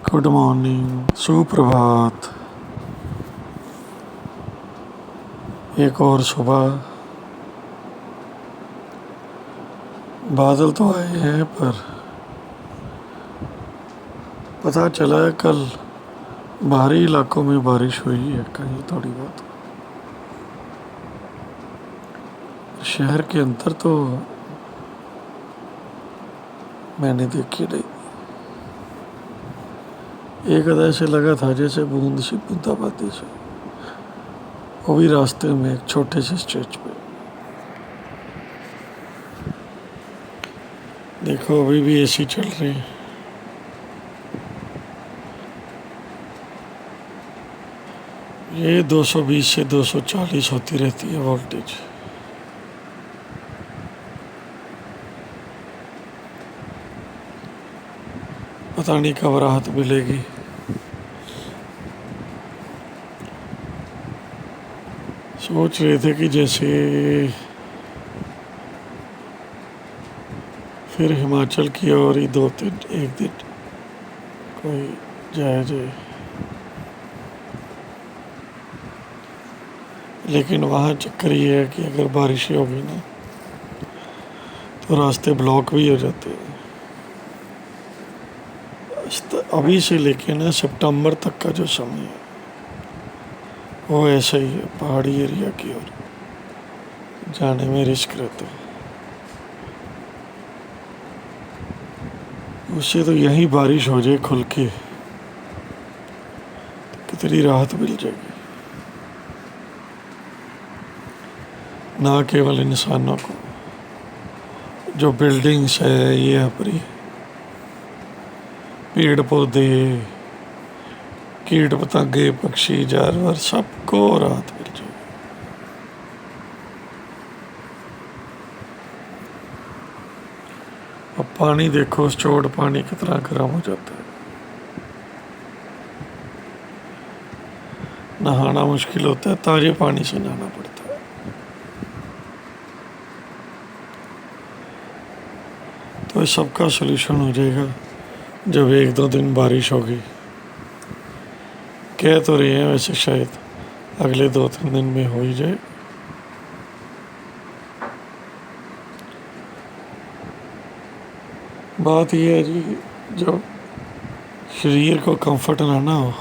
Good morning, सुप्रभात। एक और सुबह। बादल तो आए हैं पर पता चला है कल बाहरी इलाकों में बारिश हुई है कहीं थोड़ी बहुत। शहर के अंदर तो मैंने देखी नहीं। एक अदा ऐसे लगा था जैसे बूंद सी बूंदाबांदी से, वो भी रास्ते में एक छोटे से स्ट्रेच पे। देखो अभी भी एसी चल रही है। ये 220 से 240 होती रहती है वोल्टेज। पता नहीं कब राहत मिलेगी। सोच रहे थे कि जैसे फिर हिमाचल की और ही 2-3 एक दिन कोई जाए। लेकिन वहाँ चक्कर ये है कि अगर बारिश होगी ना तो रास्ते ब्लॉक भी हो जाते हैं। अभी से लेके ना सितंबर तक का जो समय है वो ऐसा ही है। पहाड़ी एरिया की ओर जाने में रिस्क रहता है। उससे तो यहीं बारिश हो जाए खुल के तो कितनी राहत मिल जाएगी, ना केवल इंसानों को, जो बिल्डिंग्स है ये अपनी, पेड़ पौधे, कीट पतंगे, पक्षी, जानवर, सबको राहत मिल जाएगी। अब पानी देखो, स्टोर्ड पानी कितना गर्म हो जाता है। नहाना मुश्किल होता है, ताजे पानी से नहाना पड़ता है। तो इस सबका सलूशन हो जाएगा जब 1-2 दिन बारिश होगी। कह तो रहे हैं वैसे शायद अगले 2-3 दिन में हो ही जाए। बात यह है जी, जब शरीर को कंफर्ट ना हो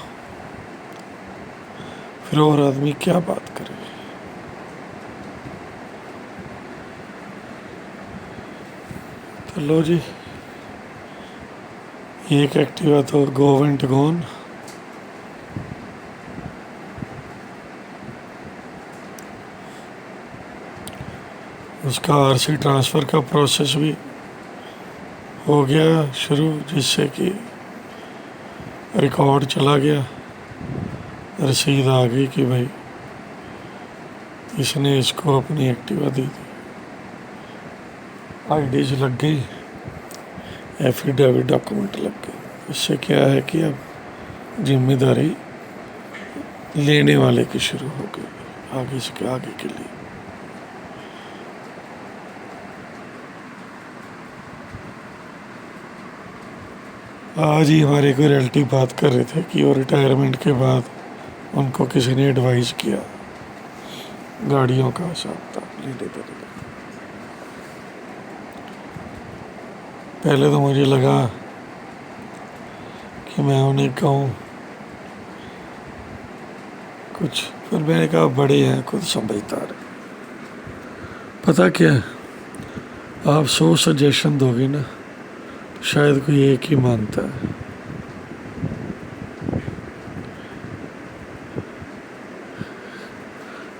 फिर और आदमी क्या बात करे। तो लो जी, एक एक्टिवा तो गो वेंट गॉन। उसका आरसी ट्रांसफ़र का प्रोसेस भी हो गया शुरू, जिससे कि रिकॉर्ड चला गया, रसीद आ गई कि भाई इसने इसको अपनी एक्टिवा दी थी। आईडीज लग गई, एफिडेविट डॉक्यूमेंट लग गए। इससे क्या है कि अब जिम्मेदारी लेने वाले की शुरू हो गई आगे से आगे के लिए। आज ही हमारे कोई रिलेटिव बात कर रहे थे कि वो रिटायरमेंट के बाद उनको किसी ने एडवाइस किया गाड़ियों का हिसाब किताब लेने देने का। पहले तो मुझे लगा कि मैं उन्हें कहूँ कुछ, फिर मैंने कहा बड़े हैं, खुद समझदार है। पता क्या है, आप 100 सजेशन दोगे ना तो शायद कोई एक ही मानता है।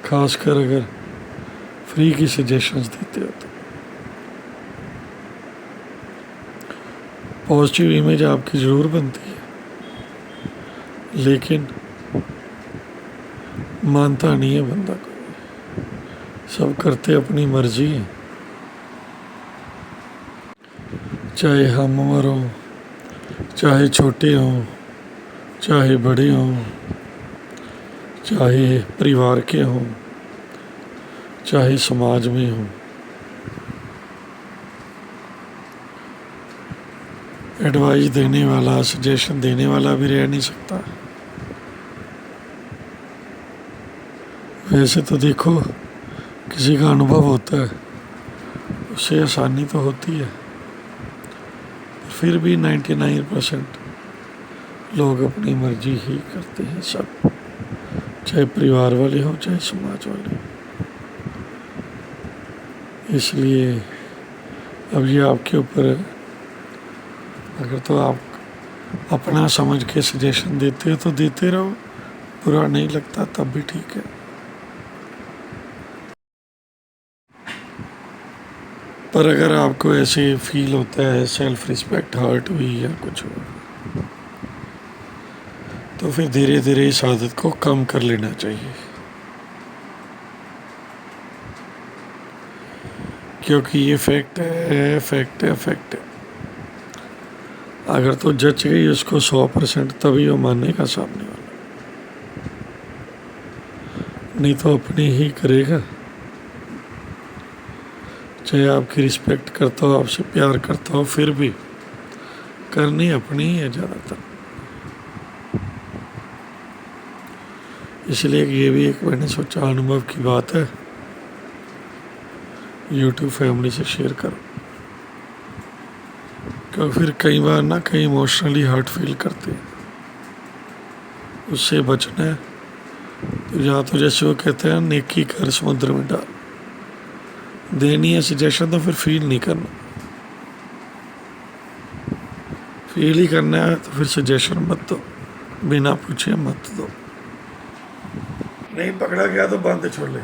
खासकर अगर फ्री की सजेशंस देते हो तो पॉजिटिव इमेज आपकी ज़रूर बनती है, लेकिन मानता नहीं है बंदा को। सब करते अपनी मर्जी है, चाहे हम उम्र हो, चाहे छोटे हों, चाहे बड़े हों, चाहे परिवार के हों, चाहे समाज में हों। एडवाइस देने वाला, सजेशन देने वाला भी रह नहीं सकता। वैसे तो देखो, किसी का अनुभव होता है उससे आसानी तो होती है, फिर भी 99% लोग अपनी मर्जी ही करते हैं सब, चाहे परिवार वाले हों चाहे समाज वाले। इसलिए अब ये आपके ऊपर है। अगर तो आप अपना समझ के सजेशन देते हो तो देते रहो, बुरा नहीं लगता तब भी ठीक है। पर अगर आपको ऐसे फील होता है सेल्फ रिस्पेक्ट हर्ट हुई या कुछ हो, तो फिर धीरे धीरे इस आदत को कम कर लेना चाहिए, क्योंकि ये फैक्ट है, फैक्ट है, फैक्ट है। अगर तो जच गई उसको 100%, तभी वो मानेगा सामने वाला, नहीं तो अपनी ही करेगा। चाहे आपकी रिस्पेक्ट करता हो, आपसे प्यार करता हो, फिर भी करनी अपनी ही है ज़्यादातर। इसलिए ये भी एक मैंने सोचा अनुभव की बात है, यूट्यूब फैमिली से शेयर करो, क्योंकि फिर कई बार ना कहीं इमोशनली हर्ट फील करते हैं, उससे बचना है। तो या तो जैसे वो कहते हैं नेकी कर समुद्र में डाल, देनी है सजेशन तो फिर फील नहीं करना, फील ही करना है तो फिर सजेशन मत दो, बिना पूछे मत दो। नहीं पकड़ा गया तो बंद छोले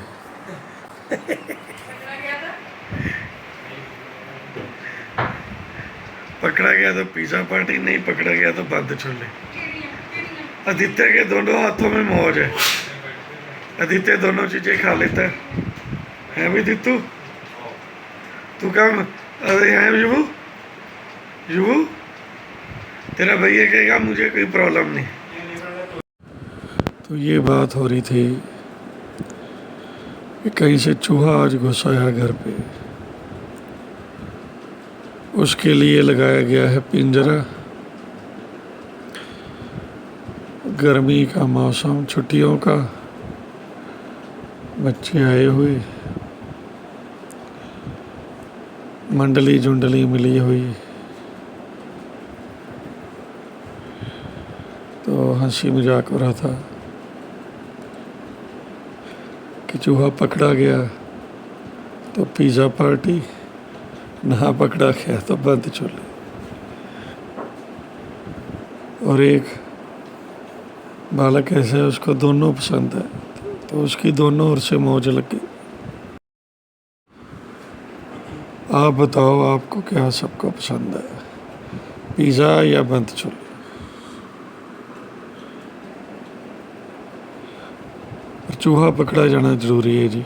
पकड़ा गया तो पिज़्ज़ा पार्टी, नहीं पकड़ा गया तो बंद छोले। आदित्य के दोनों हाथों में मौज है, आदित्य दोनों चीज़ें खा लेता है भी दित्तू? तू काम अरे यहाँ युवू, युवू तेरा भैया कहेगा मुझे कोई प्रॉब्लम नहीं। तो ये बात हो रही थी कि कहीं से चूहा आज घुस आया घर पे, उसके लिए लगाया गया है पिंजरा। गर्मी का मौसम, छुट्टियों का, बच्चे आए हुए, मंडली जुंडली मिली हुई, तो हंसी मजाक हो रहा था कि चूहा पकड़ा गया तो पिज़्ज़ा पार्टी, ना पकड़ा गया तो बंद छोले। और एक बालक ऐसे है उसको दोनों पसंद है, तो उसकी दोनों ओर से मौज लगी। आप बताओ आपको क्या सबको पसंद है, पिज़्ज़ा या बंद छोले? चूहा पकड़ा जाना जरूरी है जी।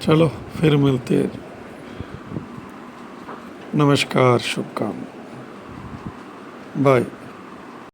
चलो फिर मिलते हैं, नमस्कार, शुभकामनाएं, बाय।